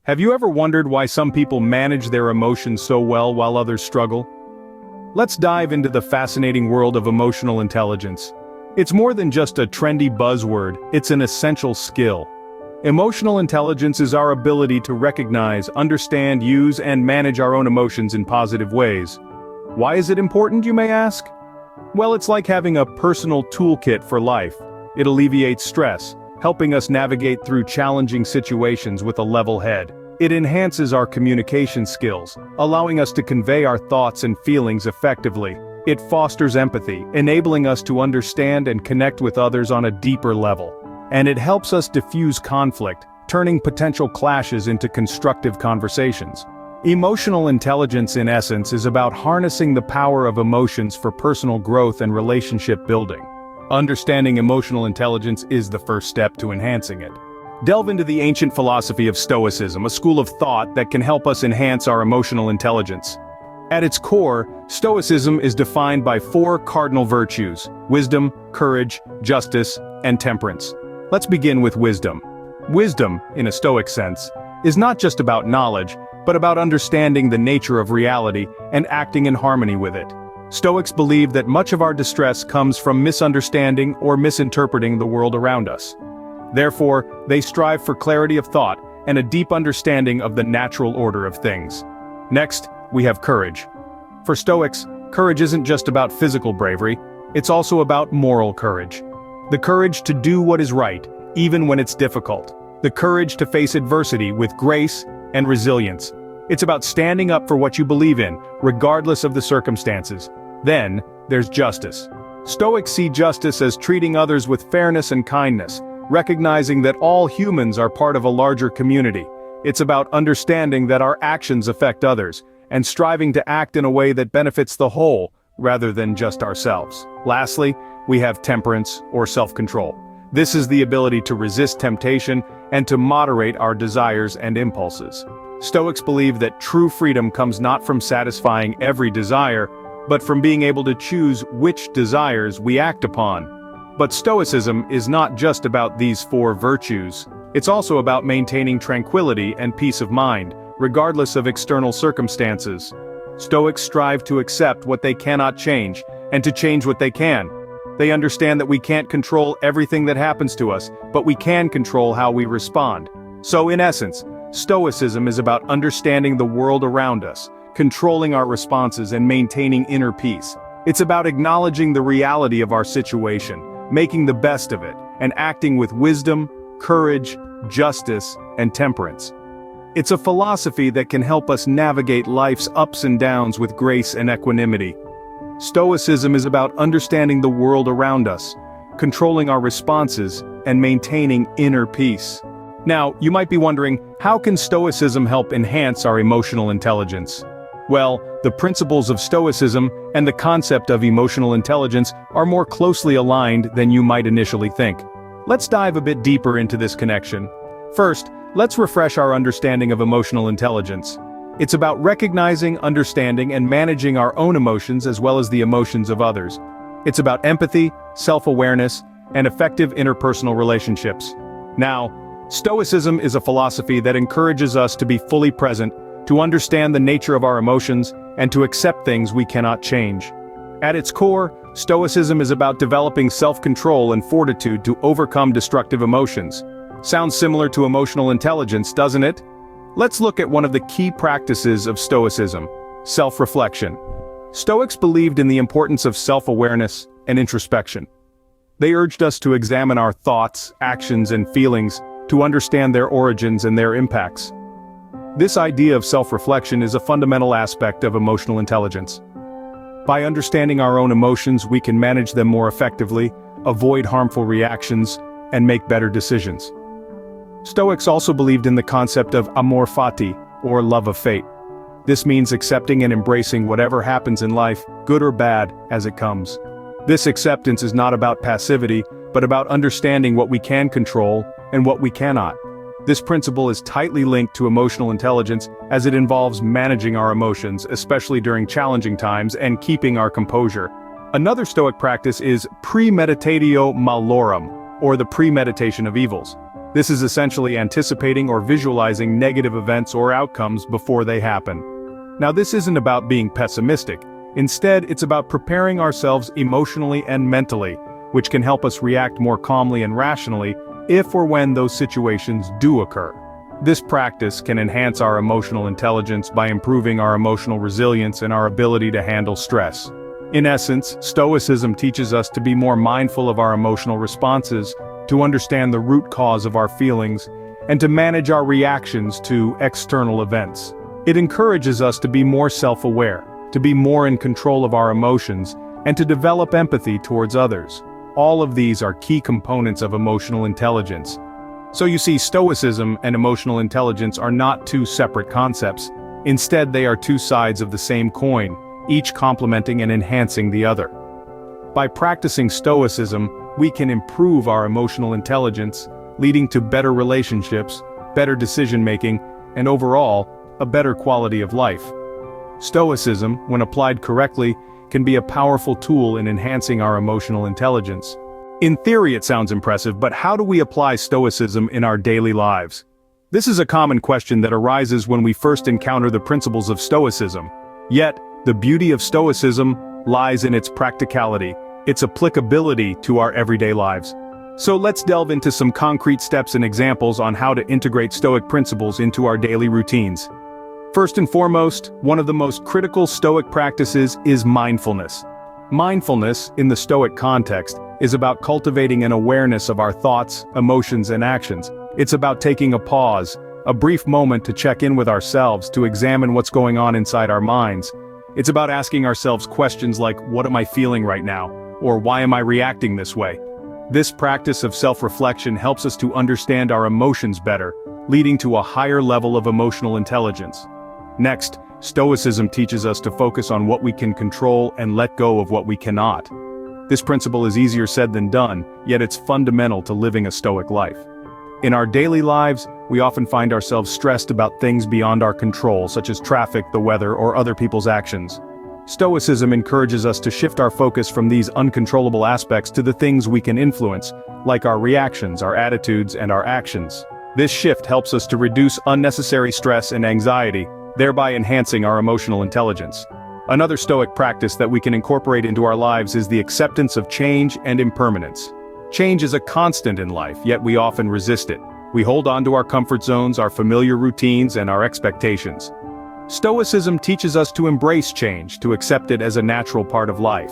Have you ever wondered why some people manage their emotions so well while others struggle? Let's dive into the fascinating world of emotional intelligence. It's more than just a trendy buzzword, it's an essential skill. Emotional intelligence is our ability to recognize, understand, use, and manage our own emotions in positive ways. Why is it important, you may ask? Well, it's like having a personal toolkit for life. It alleviates stress, helping us navigate through challenging situations with a level head. It enhances our communication skills, allowing us to convey our thoughts and feelings effectively. It fosters empathy, enabling us to understand and connect with others on a deeper level. And it helps us diffuse conflict, turning potential clashes into constructive conversations. Emotional intelligence, in essence, is about harnessing the power of emotions for personal growth and relationship building. Understanding emotional intelligence is the first step to enhancing it. Delve into the ancient philosophy of Stoicism, a school of thought that can help us enhance our emotional intelligence. At its core, Stoicism is defined by four cardinal virtues: wisdom, courage, justice, and temperance. Let's begin with wisdom. Wisdom, in a Stoic sense, is not just about knowledge, but about understanding the nature of reality and acting in harmony with it. Stoics believe that much of our distress comes from misunderstanding or misinterpreting the world around us. Therefore, they strive for clarity of thought and a deep understanding of the natural order of things. Next, we have courage. For Stoics, courage isn't just about physical bravery, it's also about moral courage. The courage to do what is right, even when it's difficult. The courage to face adversity with grace and resilience. It's about standing up for what you believe in, regardless of the circumstances. Then, there's justice. Stoics see justice as treating others with fairness and kindness, recognizing that all humans are part of a larger community. It's about understanding that our actions affect others, and striving to act in a way that benefits the whole, rather than just ourselves. Lastly, we have temperance, or self-control. This is the ability to resist temptation and to moderate our desires and impulses. Stoics believe that true freedom comes not from satisfying every desire, but from being able to choose which desires we act upon. But Stoicism is not just about these four virtues. It's also about maintaining tranquility and peace of mind, regardless of external circumstances. Stoics strive to accept what they cannot change, and to change what they can. They understand that we can't control everything that happens to us, but we can control how we respond. So in essence, Stoicism is about understanding the world around us, controlling our responses and maintaining inner peace. It's about acknowledging the reality of our situation, making the best of it, and acting with wisdom, courage, justice, and temperance. It's a philosophy that can help us navigate life's ups and downs with grace and equanimity. Stoicism is about understanding the world around us, controlling our responses, and maintaining inner peace. Now, you might be wondering, how can Stoicism help enhance our emotional intelligence? Well, the principles of Stoicism and the concept of emotional intelligence are more closely aligned than you might initially think. Let's dive a bit deeper into this connection. First, let's refresh our understanding of emotional intelligence. It's about recognizing, understanding, and managing our own emotions as well as the emotions of others. It's about empathy, self-awareness, and effective interpersonal relationships. Now, Stoicism is a philosophy that encourages us to be fully present, to understand the nature of our emotions, and to accept things we cannot change. At its core, Stoicism is about developing self-control and fortitude to overcome destructive emotions. Sounds similar to emotional intelligence, doesn't it? Let's look at one of the key practices of Stoicism: self-reflection. Stoics believed in the importance of self-awareness and introspection. They urged us to examine our thoughts, actions, and feelings, to understand their origins and their impacts. This idea of self-reflection is a fundamental aspect of emotional intelligence. By understanding our own emotions, we can manage them more effectively, avoid harmful reactions, and make better decisions. Stoics also believed in the concept of amor fati, or love of fate. This means accepting and embracing whatever happens in life, good or bad, as it comes. This acceptance is not about passivity, but about understanding what we can control and what we cannot. This principle is tightly linked to emotional intelligence, as it involves managing our emotions, especially during challenging times, and keeping our composure. Another Stoic practice is premeditatio malorum, or the premeditation of evils. This is essentially anticipating or visualizing negative events or outcomes before they happen. Now, this isn't about being pessimistic. Instead, it's about preparing ourselves emotionally and mentally, which can help us react more calmly and rationally if or when those situations do occur. This practice can enhance our emotional intelligence by improving our emotional resilience and our ability to handle stress. In essence, Stoicism teaches us to be more mindful of our emotional responses, to understand the root cause of our feelings, and to manage our reactions to external events. It encourages us to be more self-aware, to be more in control of our emotions, and to develop empathy towards others. All of these are key components of emotional intelligence. So you see, Stoicism and emotional intelligence are not two separate concepts. Instead, they are two sides of the same coin, each complementing and enhancing the other. By practicing Stoicism, we can improve our emotional intelligence, leading to better relationships, better decision-making, and overall, a better quality of life. Stoicism, when applied correctly, can be a powerful tool in enhancing our emotional intelligence. In theory, it sounds impressive, but how do we apply Stoicism in our daily lives? This is a common question that arises when we first encounter the principles of Stoicism. Yet, the beauty of Stoicism lies in its practicality, its applicability to our everyday lives. So let's delve into some concrete steps and examples on how to integrate Stoic principles into our daily routines. First and foremost, one of the most critical Stoic practices is mindfulness. Mindfulness, in the Stoic context, is about cultivating an awareness of our thoughts, emotions, and actions. It's about taking a pause, a brief moment to check in with ourselves, to examine what's going on inside our minds. It's about asking ourselves questions like, what am I feeling right now? Or why am I reacting this way? This practice of self-reflection helps us to understand our emotions better, leading to a higher level of emotional intelligence. Next, Stoicism teaches us to focus on what we can control and let go of what we cannot. This principle is easier said than done, yet it's fundamental to living a Stoic life. In our daily lives, we often find ourselves stressed about things beyond our control, such as traffic, the weather, or other people's actions. Stoicism encourages us to shift our focus from these uncontrollable aspects to the things we can influence, like our reactions, our attitudes, and our actions. This shift helps us to reduce unnecessary stress and anxiety, thereby enhancing our emotional intelligence. Another Stoic practice that we can incorporate into our lives is the acceptance of change and impermanence. Change is a constant in life, yet we often resist it. We hold on to our comfort zones, our familiar routines, and our expectations. Stoicism teaches us to embrace change, to accept it as a natural part of life.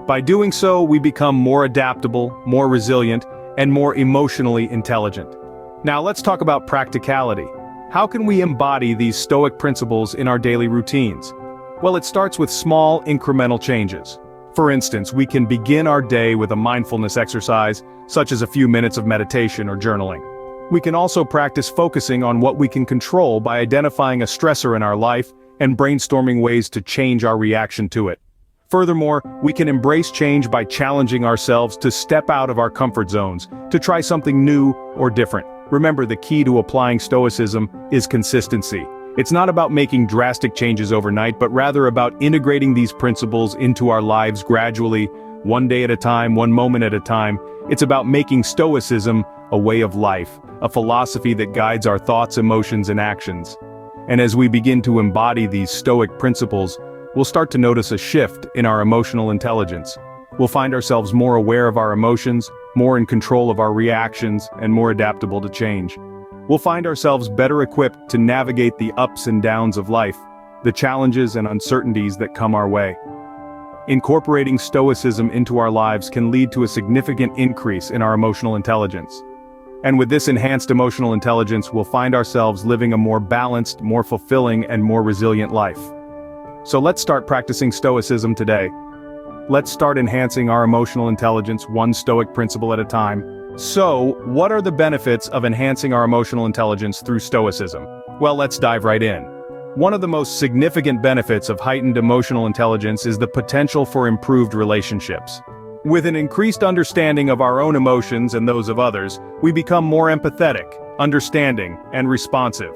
By doing so, we become more adaptable, more resilient, and more emotionally intelligent. Now let's talk about practicality. How can we embody these Stoic principles in our daily routines? Well, it starts with small, incremental changes. For instance, we can begin our day with a mindfulness exercise, such as a few minutes of meditation or journaling. We can also practice focusing on what we can control by identifying a stressor in our life and brainstorming ways to change our reaction to it. Furthermore, we can embrace change by challenging ourselves to step out of our comfort zones, to try something new or different. Remember, the key to applying Stoicism is consistency. It's not about making drastic changes overnight, but rather about integrating these principles into our lives gradually, one day at a time, one moment at a time. It's about making Stoicism a way of life, a philosophy that guides our thoughts, emotions, and actions. And as we begin to embody these Stoic principles, we'll start to notice a shift in our emotional intelligence. We'll find ourselves more aware of our emotions, more in control of our reactions, and more adaptable to change. We'll find ourselves better equipped to navigate the ups and downs of life, the challenges and uncertainties that come our way. Incorporating Stoicism into our lives can lead to a significant increase in our emotional intelligence. And with this enhanced emotional intelligence, we'll find ourselves living a more balanced, more fulfilling, and more resilient life. So let's start practicing Stoicism today. Let's start enhancing our emotional intelligence one Stoic principle at a time. So, what are the benefits of enhancing our emotional intelligence through Stoicism? Well, let's dive right in. One of the most significant benefits of heightened emotional intelligence is the potential for improved relationships. With an increased understanding of our own emotions and those of others, we become more empathetic, understanding, and responsive.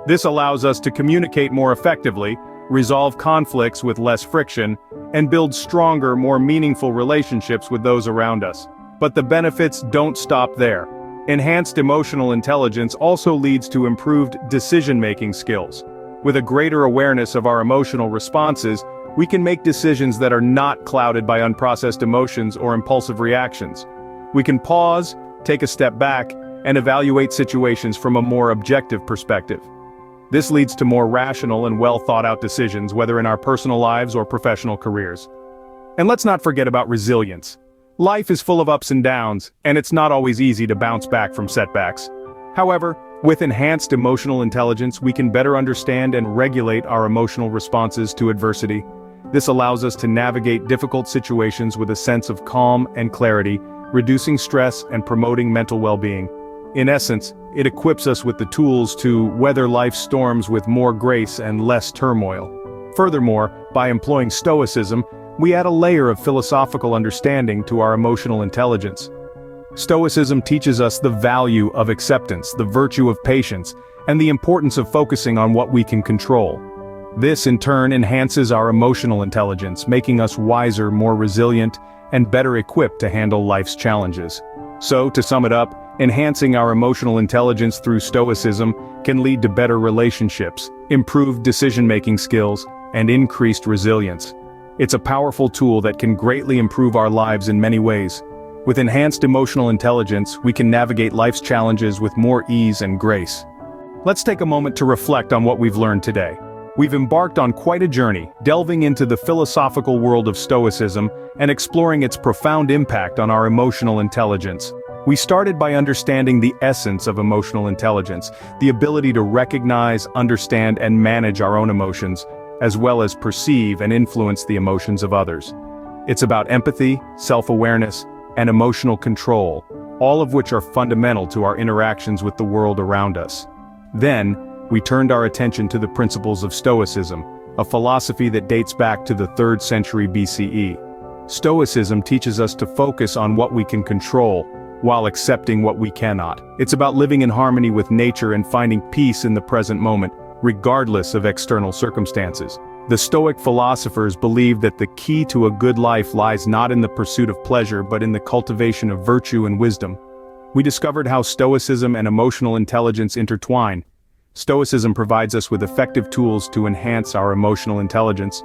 This allows us to communicate more effectively, resolve conflicts with less friction, and build stronger, more meaningful relationships with those around us. But the benefits don't stop there. Enhanced emotional intelligence also leads to improved decision-making skills. With a greater awareness of our emotional responses, we can make decisions that are not clouded by unprocessed emotions or impulsive reactions. We can pause, take a step back, and evaluate situations from a more objective perspective. This leads to more rational and well-thought-out decisions, whether in our personal lives or professional careers. And let's not forget about resilience. Life is full of ups and downs, and it's not always easy to bounce back from setbacks. However, with enhanced emotional intelligence, we can better understand and regulate our emotional responses to adversity. This allows us to navigate difficult situations with a sense of calm and clarity, reducing stress and promoting mental well-being. In essence, it equips us with the tools to weather life's storms with more grace and less turmoil. Furthermore, by employing Stoicism, we add a layer of philosophical understanding to our emotional intelligence. Stoicism teaches us the value of acceptance, the virtue of patience, and the importance of focusing on what we can control. This, in turn, enhances our emotional intelligence, making us wiser, more resilient, and better equipped to handle life's challenges. So, to sum it up, enhancing our emotional intelligence through Stoicism can lead to better relationships, improved decision-making skills, and increased resilience. It's a powerful tool that can greatly improve our lives in many ways. With enhanced emotional intelligence, we can navigate life's challenges with more ease and grace. Let's take a moment to reflect on what we've learned today. We've embarked on quite a journey, delving into the philosophical world of Stoicism and exploring its profound impact on our emotional intelligence. We started by understanding the essence of emotional intelligence, the ability to recognize, understand, and manage our own emotions, as well as perceive and influence the emotions of others. It's about empathy, self-awareness, and emotional control, all of which are fundamental to our interactions with the world around us. Then, we turned our attention to the principles of Stoicism, a philosophy that dates back to the 3rd century BCE. Stoicism teaches us to focus on what we can control, while accepting what we cannot. It's about living in harmony with nature and finding peace in the present moment, regardless of external circumstances. The Stoic philosophers believed that the key to a good life lies not in the pursuit of pleasure but in the cultivation of virtue and wisdom. We discovered how Stoicism and emotional intelligence intertwine. Stoicism provides us with effective tools to enhance our emotional intelligence.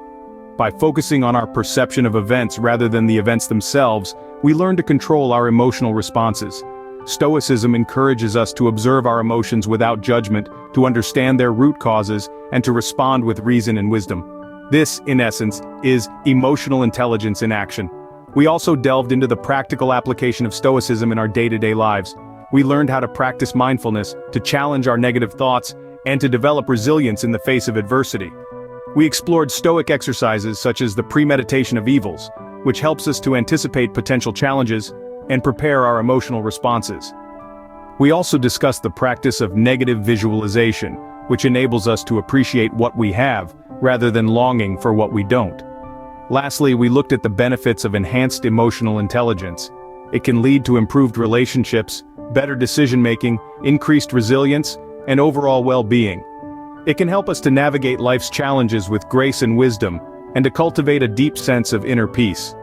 By focusing on our perception of events rather than the events themselves, we learn to control our emotional responses. Stoicism encourages us to observe our emotions without judgment, to understand their root causes, and to respond with reason and wisdom. This, in essence, is emotional intelligence in action. We also delved into the practical application of Stoicism in our day-to-day lives. We learned how to practice mindfulness, to challenge our negative thoughts, and to develop resilience in the face of adversity. We explored Stoic exercises such as the premeditation of evils, which helps us to anticipate potential challenges and prepare our emotional responses. We also discussed the practice of negative visualization, which enables us to appreciate what we have, rather than longing for what we don't. Lastly, we looked at the benefits of enhanced emotional intelligence. It can lead to improved relationships, better decision-making, increased resilience, and overall well-being. It can help us to navigate life's challenges with grace and wisdom, and to cultivate a deep sense of inner peace.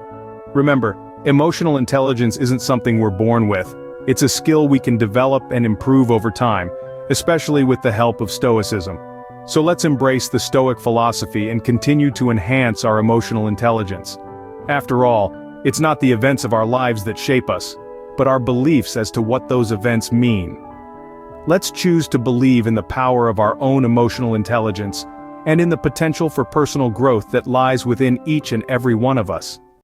Remember, emotional intelligence isn't something we're born with. It's a skill we can develop and improve over time, especially with the help of Stoicism. So let's embrace the Stoic philosophy and continue to enhance our emotional intelligence. After all, it's not the events of our lives that shape us, but our beliefs as to what those events mean. Let's choose to believe in the power of our own emotional intelligence, and in the potential for personal growth that lies within each and every one of us.